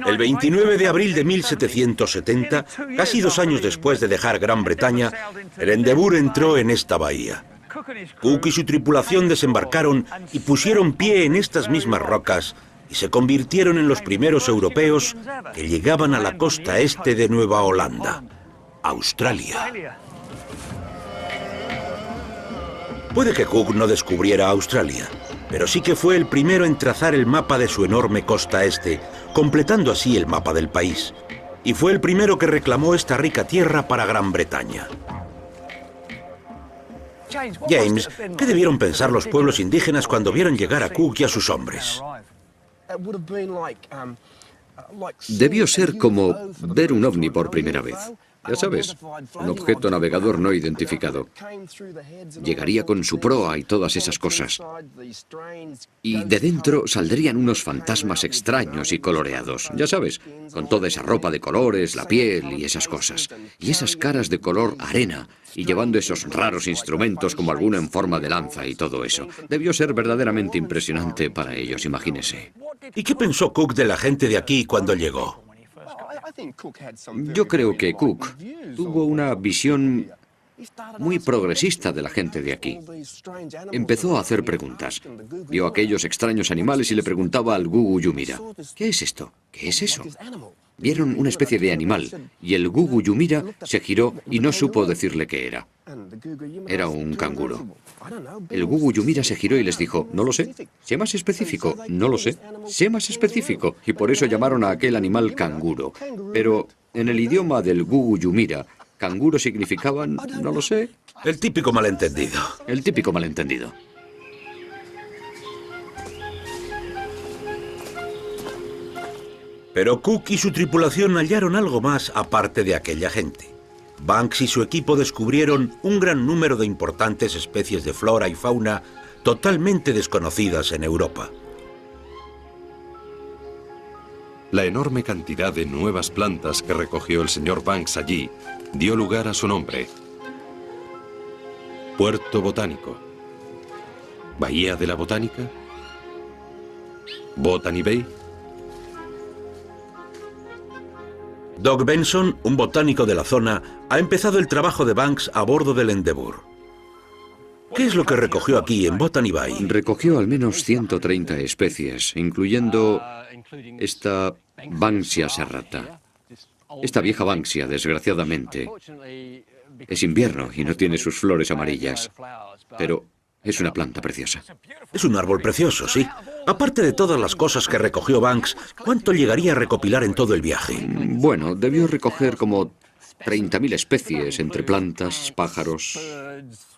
S1: El 29 de abril de 1770, casi 2 años después de dejar Gran Bretaña, el Endeavour entró en esta bahía. Cook y su tripulación desembarcaron y pusieron pie en estas mismas rocas y se convirtieron en los primeros europeos que llegaban a la costa este de Nueva Holanda, Australia. Puede que Cook no descubriera Australia, pero sí que fue el primero en trazar el mapa de su enorme costa este, completando así el mapa del país. Y fue el primero que reclamó esta rica tierra para Gran Bretaña. James, ¿qué debieron pensar los pueblos indígenas cuando vieron llegar a Cook y a sus hombres?
S4: Debió ser como ver un ovni por primera vez. Ya sabes, un objeto navegador no identificado. Llegaría con su proa y todas esas cosas. Y de dentro saldrían unos fantasmas extraños y coloreados. Ya sabes, con toda esa ropa de colores, la piel y esas cosas. Y esas caras de color arena. Y llevando esos raros instrumentos como alguno en forma de lanza y todo eso. Debió ser verdaderamente impresionante para ellos, imagínese.
S1: ¿Y qué pensó Cook de la gente de aquí cuando llegó?
S4: Yo creo que Cook tuvo una visión muy progresista de la gente de aquí. Empezó a hacer preguntas. Vio aquellos extraños animales y le preguntaba al Gugu Yumira, ¿qué es esto? ¿Qué es eso? Vieron una especie de animal y el Gugu Yumira se giró y no supo decirle qué era. Era un canguro. El Gugu Yumira se giró y les dijo, no lo sé. Sé más específico, no lo sé. Sé más específico. Y por eso llamaron a aquel animal canguro. Pero en el idioma del Gugu Yumira, canguro significaba, no lo sé.
S1: El típico malentendido.
S4: El típico malentendido.
S1: Pero Cook y su tripulación hallaron algo más aparte de aquella gente. Banks y su equipo descubrieron un gran número de importantes especies de flora y fauna totalmente desconocidas en Europa.
S3: La enorme cantidad de nuevas plantas que recogió el señor Banks allí dio lugar a su nombre. Puerto Botánico. Bahía de la Botánica. Botany Bay.
S1: Doug Benson, un botánico de la zona, ha empezado el trabajo de Banks a bordo del Endeavour. ¿Qué es lo que recogió aquí en Botany Bay?
S4: Recogió al menos 130 especies, incluyendo esta Banksia serrata. Esta vieja Banksia, desgraciadamente, es invierno y no tiene sus flores amarillas, pero es una planta preciosa.
S1: Es un árbol precioso, sí. Aparte de todas las cosas que recogió Banks, ¿cuánto llegaría a recopilar en todo el viaje?
S4: Bueno, debió recoger como 30.000 especies entre plantas, pájaros,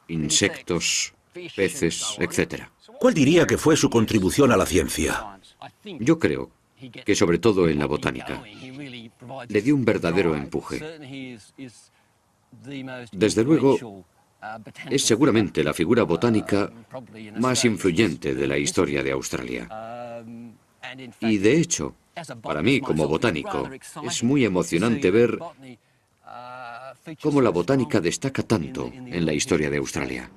S4: insectos, peces, etc.
S1: ¿Cuál diría que fue su contribución a la ciencia?
S4: Yo creo que sobre todo en la botánica le dio un verdadero empuje. Desde luego, es seguramente la figura botánica más influyente de la historia de Australia. Y de hecho, para mí como botánico, es muy emocionante ver cómo la botánica destaca tanto en la historia de Australia.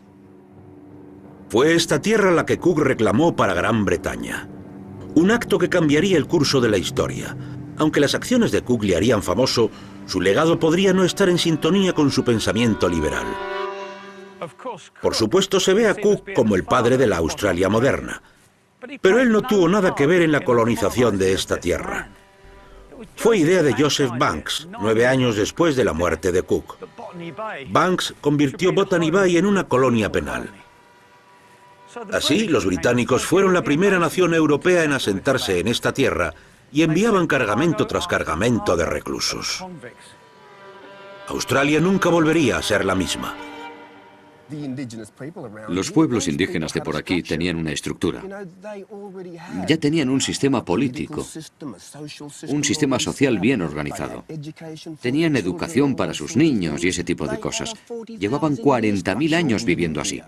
S1: Fue esta tierra la que Cook reclamó para Gran Bretaña. Un acto que cambiaría el curso de la historia. Aunque las acciones de Cook le harían famoso, su legado podría no estar en sintonía con su pensamiento liberal. Por supuesto, se ve a Cook como el padre de la Australia moderna, pero él no tuvo nada que ver en la colonización de esta tierra. Fue idea de Joseph Banks, 9 años después de la muerte de Cook. Banks convirtió Botany Bay en una colonia penal. Así, los británicos fueron la primera nación europea en asentarse en esta tierra y enviaban cargamento tras cargamento de reclusos. Australia nunca volvería a ser la misma.
S4: Los pueblos indígenas de por aquí tenían una estructura. Ya tenían un sistema político, un sistema social bien organizado. Tenían educación para sus niños y ese tipo de cosas. Llevaban 40.000 años viviendo así.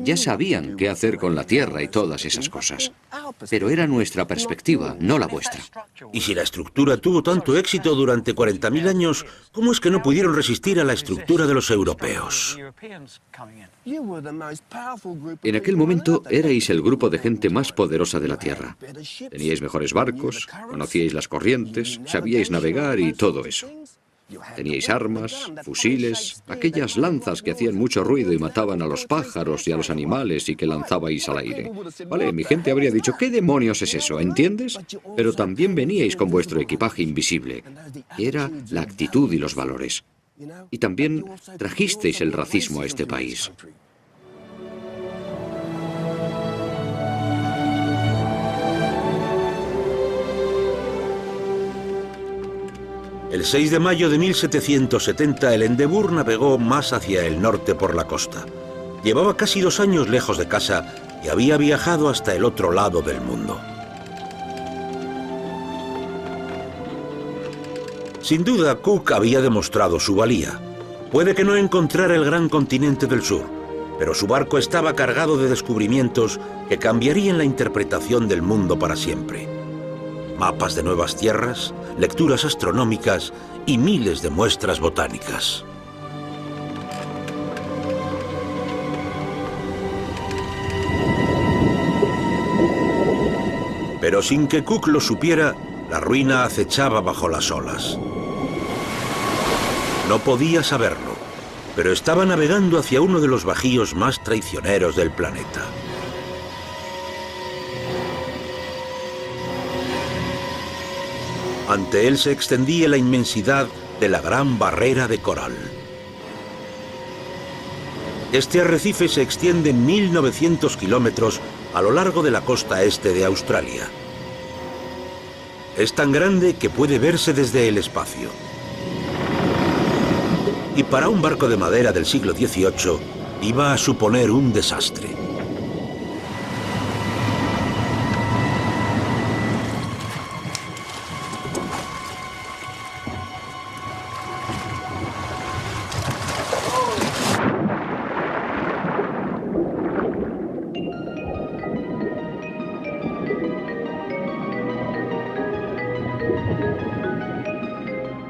S4: Ya sabían qué hacer con la tierra y todas esas cosas. Pero era nuestra perspectiva, no la vuestra.
S1: Y si la estructura tuvo tanto éxito durante 40.000 años, ¿cómo es que no pudieron resistir a la estructura de los europeos?
S4: En aquel momento erais el grupo de gente más poderosa de la Tierra. Teníais mejores barcos, conocíais las corrientes, sabíais navegar y todo eso. Teníais armas, fusiles, aquellas lanzas que hacían mucho ruido y mataban a los pájaros y a los animales y que lanzabais al aire. Vale, mi gente habría dicho, ¿qué demonios es eso? ¿Entiendes? Pero también veníais con vuestro equipaje invisible, que era la actitud y los valores. Y también trajisteis el racismo a este país.
S1: El 6 de mayo de 1770 el Endeavour navegó más hacia el norte por la costa. Llevaba casi 2 años lejos de casa y había viajado hasta el otro lado del mundo. Sin duda, Cook había demostrado su valía. Puede que no encontrara el gran continente del sur, pero su barco estaba cargado de descubrimientos que cambiarían la interpretación del mundo para siempre. Mapas de nuevas tierras, lecturas astronómicas y miles de muestras botánicas. Pero sin que Cook lo supiera, la ruina acechaba bajo las olas. No podía saberlo, pero estaba navegando hacia uno de los bajíos más traicioneros del planeta. Ante él se extendía la inmensidad de la Gran Barrera de Coral. Este arrecife se extiende en 1.900 kilómetros a lo largo de la costa este de Australia. Es tan grande que puede verse desde el espacio. Y para un barco de madera del siglo XVIII iba a suponer un desastre.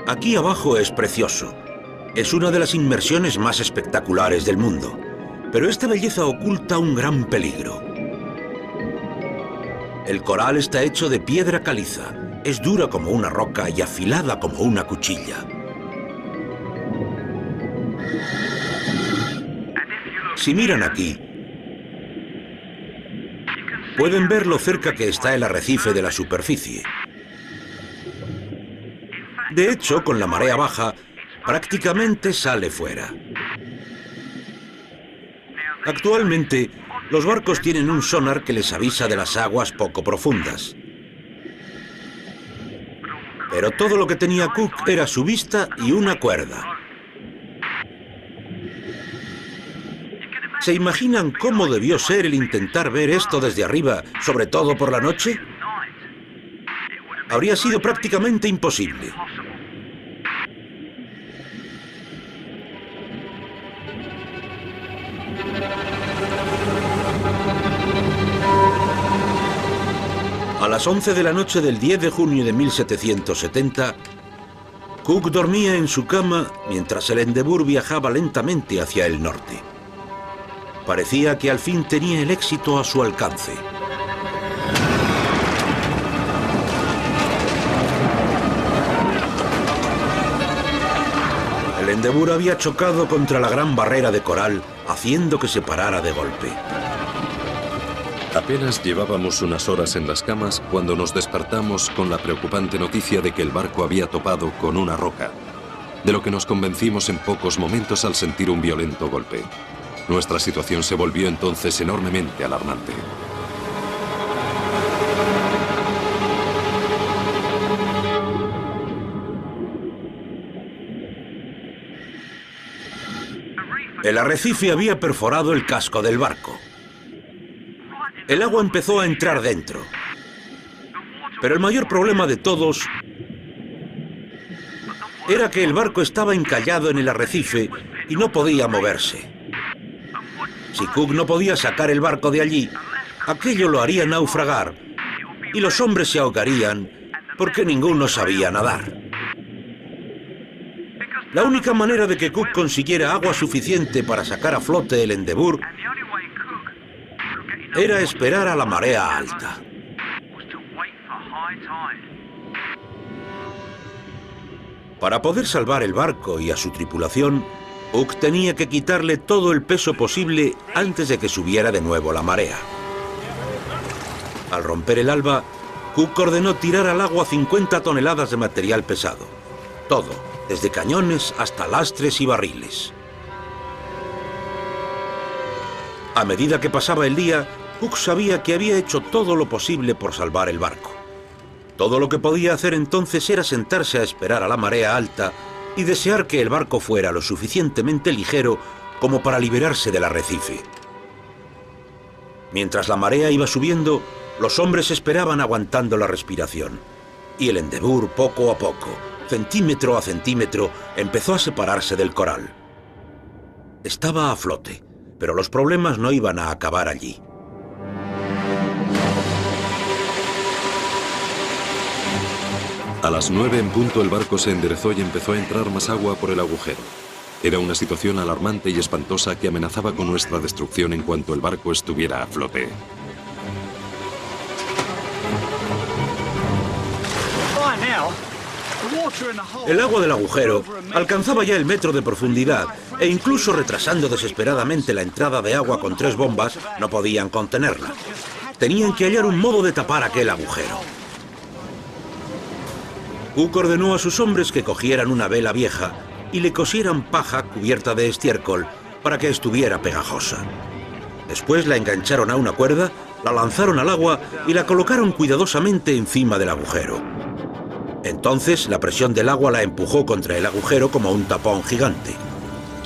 S1: Aquí abajo es precioso. Es una de las inmersiones más espectaculares del mundo. Pero esta belleza oculta un gran peligro. El coral está hecho de piedra caliza. Es dura como una roca y afilada como una cuchilla. Si miran aquí, pueden ver lo cerca que está el arrecife de la superficie. De hecho, con la marea baja, prácticamente sale fuera. Actualmente, los barcos tienen un sonar que les avisa de las aguas poco profundas. Pero todo lo que tenía Cook era su vista y una cuerda. ¿Se imaginan cómo debió ser el intentar ver esto desde arriba, sobre todo por la noche? Habría sido prácticamente imposible. A las 11 de la noche del 10 de junio de 1770, Cook dormía en su cama mientras el Endeavour viajaba lentamente hacia el norte. Parecía que al fin tenía el éxito a su alcance. El Endeavour había chocado contra la Gran Barrera de Coral, haciendo que se parara de golpe.
S3: Apenas llevábamos unas horas en las camas cuando nos despertamos con la preocupante noticia de que el barco había topado con una roca, de lo que nos convencimos en pocos momentos al sentir un violento golpe. Nuestra situación se volvió entonces enormemente alarmante.
S1: El arrecife había perforado el casco del barco. El agua empezó a entrar dentro. Pero el mayor problema de todos era que el barco estaba encallado en el arrecife y no podía moverse. Si Cook no podía sacar el barco de allí, aquello lo haría naufragar y los hombres se ahogarían porque ninguno sabía nadar. La única manera de que Cook consiguiera agua suficiente para sacar a flote el Endeavour era esperar a la marea alta. Para poder salvar el barco y a su tripulación, Cook tenía que quitarle todo el peso posible antes de que subiera de nuevo la marea. Al romper el alba, Cook ordenó tirar al agua 50 toneladas de material pesado. Todo, desde cañones hasta lastres y barriles. A medida que pasaba el día, Cook sabía que había hecho todo lo posible por salvar el barco. Todo lo que podía hacer entonces era sentarse a esperar a la marea alta y desear que el barco fuera lo suficientemente ligero como para liberarse del arrecife. Mientras la marea iba subiendo, los hombres esperaban aguantando la respiración. Y el Endeavour, poco a poco, centímetro a centímetro, empezó a separarse del coral. Estaba a flote, pero los problemas no iban a acabar allí.
S3: A las 9 en punto el barco se enderezó y empezó a entrar más agua por el agujero. Era una situación alarmante y espantosa que amenazaba con nuestra destrucción en cuanto el barco estuviera a flote.
S1: El agua del agujero alcanzaba ya el metro de profundidad e incluso retrasando desesperadamente la entrada de agua con 3 bombas, no podían contenerla. Tenían que hallar un modo de tapar aquel agujero. Cook ordenó a sus hombres que cogieran una vela vieja y le cosieran paja cubierta de estiércol para que estuviera pegajosa. Después la engancharon a una cuerda, la lanzaron al agua y la colocaron cuidadosamente encima del agujero. Entonces la presión del agua la empujó contra el agujero como un tapón gigante.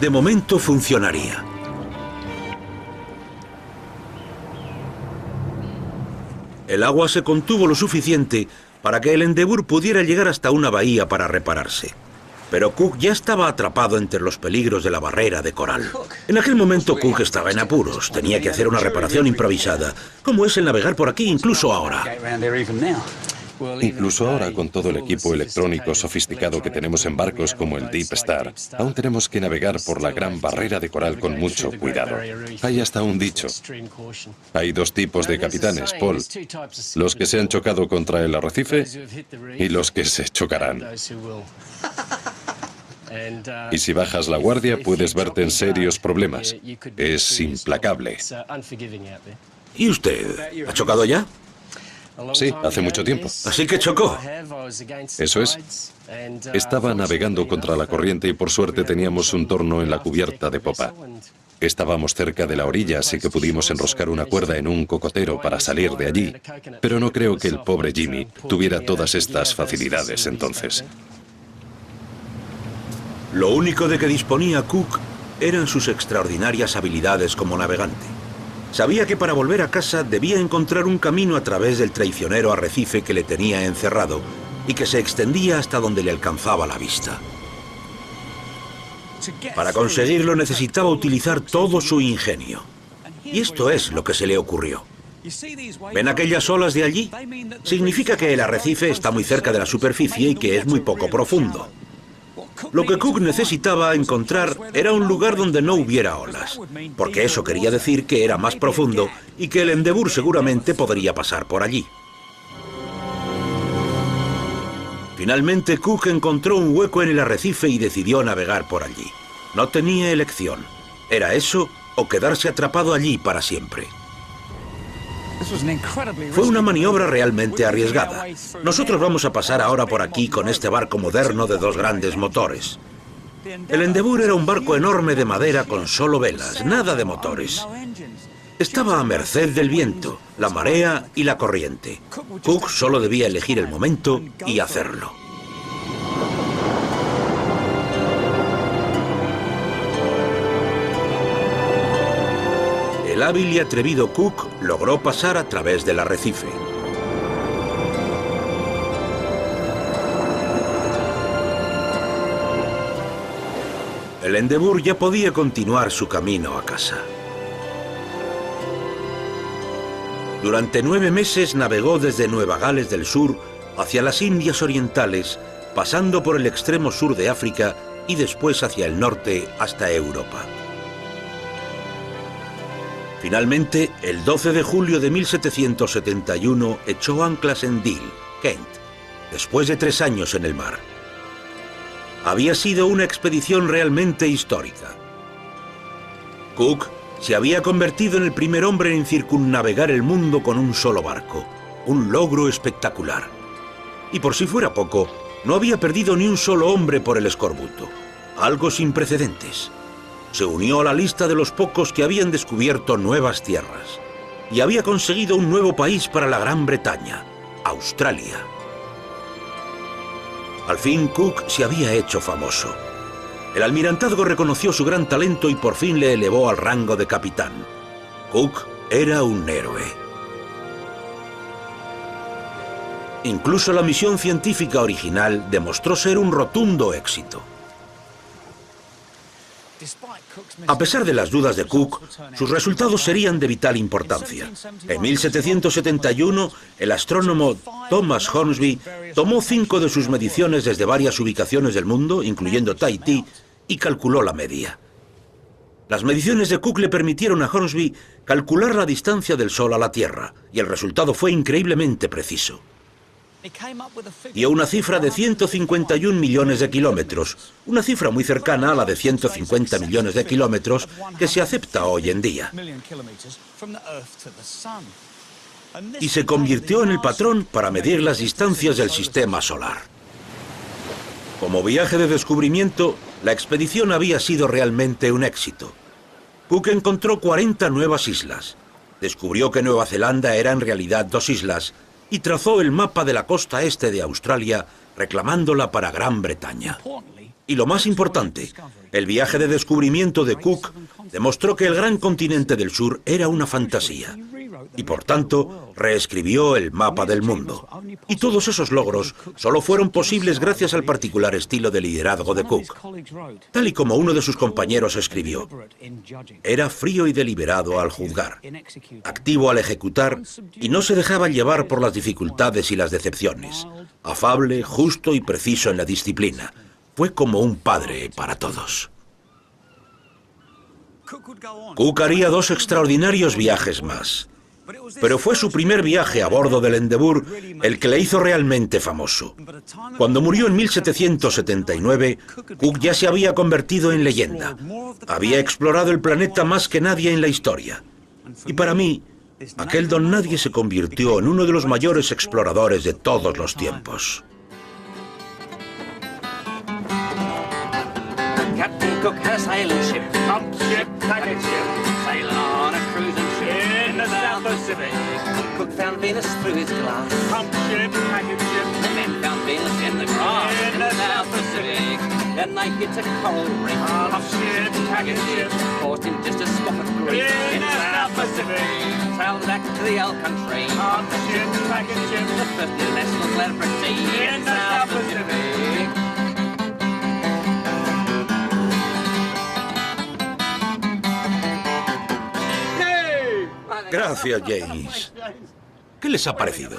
S1: De momento funcionaría. El agua se contuvo lo suficiente para que el Endeavour pudiera llegar hasta una bahía para repararse. Pero Cook ya estaba atrapado entre los peligros de la barrera de coral. En aquel momento Cook estaba en apuros, tenía que hacer una reparación improvisada. ¿Cómo es el navegar por aquí incluso ahora?
S3: Incluso ahora, con todo el equipo electrónico sofisticado que tenemos en barcos como el Deep Star, aún tenemos que navegar por la gran barrera de coral con mucho cuidado. Hay hasta un dicho. Hay 2 tipos de capitanes, Paul. Los que se han chocado contra el arrecife y los que se chocarán. Y si bajas la guardia, puedes verte en serios problemas. Es implacable.
S1: ¿Y usted? ¿Ha chocado ya?
S3: Sí, hace mucho tiempo.
S1: Así que chocó.
S3: Eso es. Estaba navegando contra la corriente y por suerte teníamos un torno en la cubierta de popa. Estábamos cerca de la orilla, así que pudimos enroscar una cuerda en un cocotero para salir de allí. Pero no creo que el pobre Jimmy tuviera todas estas facilidades entonces.
S1: Lo único de que disponía Cook eran sus extraordinarias habilidades como navegante. Sabía que para volver a casa debía encontrar un camino a través del traicionero arrecife que le tenía encerrado y que se extendía hasta donde le alcanzaba la vista. Para conseguirlo necesitaba utilizar todo su ingenio. Y esto es lo que se le ocurrió. ¿Ven aquellas olas de allí? Significa que el arrecife está muy cerca de la superficie y que es muy poco profundo. Lo que Cook necesitaba encontrar era un lugar donde no hubiera olas, porque eso quería decir que era más profundo y que el Endeavour seguramente podría pasar por allí. Finalmente Cook encontró un hueco en el arrecife y decidió navegar por allí. No tenía elección. Era eso o quedarse atrapado allí para siempre. Fue una maniobra realmente arriesgada. Nosotros vamos a pasar ahora por aquí con este barco moderno de 2 grandes motores. El Endeavour era un barco enorme de madera con solo velas, nada de motores. Estaba a merced del viento, la marea y la corriente. Cook solo debía elegir el momento y hacerlo. el hábil y atrevido Cook logró pasar a través del arrecife. El Endeavour ya podía continuar su camino a casa. Durante 9 meses navegó desde Nueva Gales del Sur hacia las Indias Orientales, pasando por el extremo sur de África y después hacia el norte hasta Europa. Finalmente, el 12 de julio de 1771 echó anclas en Deal, Kent, después de 3 años en el mar. Había sido una expedición realmente histórica. Cook se había convertido en el primer hombre en circunnavegar el mundo con un solo barco, un logro espectacular. Y por si fuera poco, no había perdido ni un solo hombre por el escorbuto, algo sin precedentes. Se unió a la lista de los pocos que habían descubierto nuevas tierras y había conseguido un nuevo país para la Gran Bretaña, Australia. Al fin Cook se había hecho famoso. El almirantazgo reconoció su gran talento y por fin le elevó al rango de capitán. Cook era un héroe. Incluso la misión científica original demostró ser un rotundo éxito. A pesar de las dudas de Cook, sus resultados serían de vital importancia. En 1771, el astrónomo Thomas Hornsby tomó 5 de sus mediciones desde varias ubicaciones del mundo, incluyendo Tahití, y calculó la media. Las mediciones de Cook le permitieron a Hornsby calcular la distancia del Sol a la Tierra, y el resultado fue increíblemente preciso. Dio una cifra de 151 millones de kilómetros, una cifra muy cercana a la de 150 millones de kilómetros que se acepta hoy en día. Y se convirtió en el patrón para medir las distancias del sistema solar. Como viaje de descubrimiento, la expedición había sido realmente un éxito. Cook encontró 40 nuevas islas, descubrió que Nueva Zelanda era en realidad 2 islas, y trazó el mapa de la costa este de Australia, reclamándola para Gran Bretaña. Y lo más importante, el viaje de descubrimiento de Cook demostró que el gran continente del sur era una fantasía, y por tanto reescribió el mapa del mundo. Y todos esos logros solo fueron posibles gracias al particular estilo de liderazgo de Cook. Tal y como uno de sus compañeros escribió, era frío y deliberado al juzgar, activo al ejecutar y no se dejaba llevar por las dificultades y las decepciones, afable, justo y preciso en la disciplina. Fue como un padre para todos. Cook haría 2 extraordinarios viajes más. Pero fue su primer viaje a bordo del Endeavour el que le hizo realmente famoso. Cuando murió en 1779, Cook ya se había convertido en leyenda. Había explorado el planeta más que nadie en la historia. Y para mí, aquel don nadie se convirtió en uno de los mayores exploradores de todos los tiempos.
S2: Captain Cook had a sailing ship, pump ship, packet ship, sailing on a cruising ship in the South Pacific. Cook found Venus through his glass, pump ship, packet ship. The men found Venus in the grass in the South Pacific. Then they hit a coral reef, pump ship, packet ship, caught in just a spot of grief in the South Pacific. Sailed back to the old country, pump ship, packet ship, the first international celebrity in the South Pacific.
S1: Gracias, James. ¿Qué les ha parecido?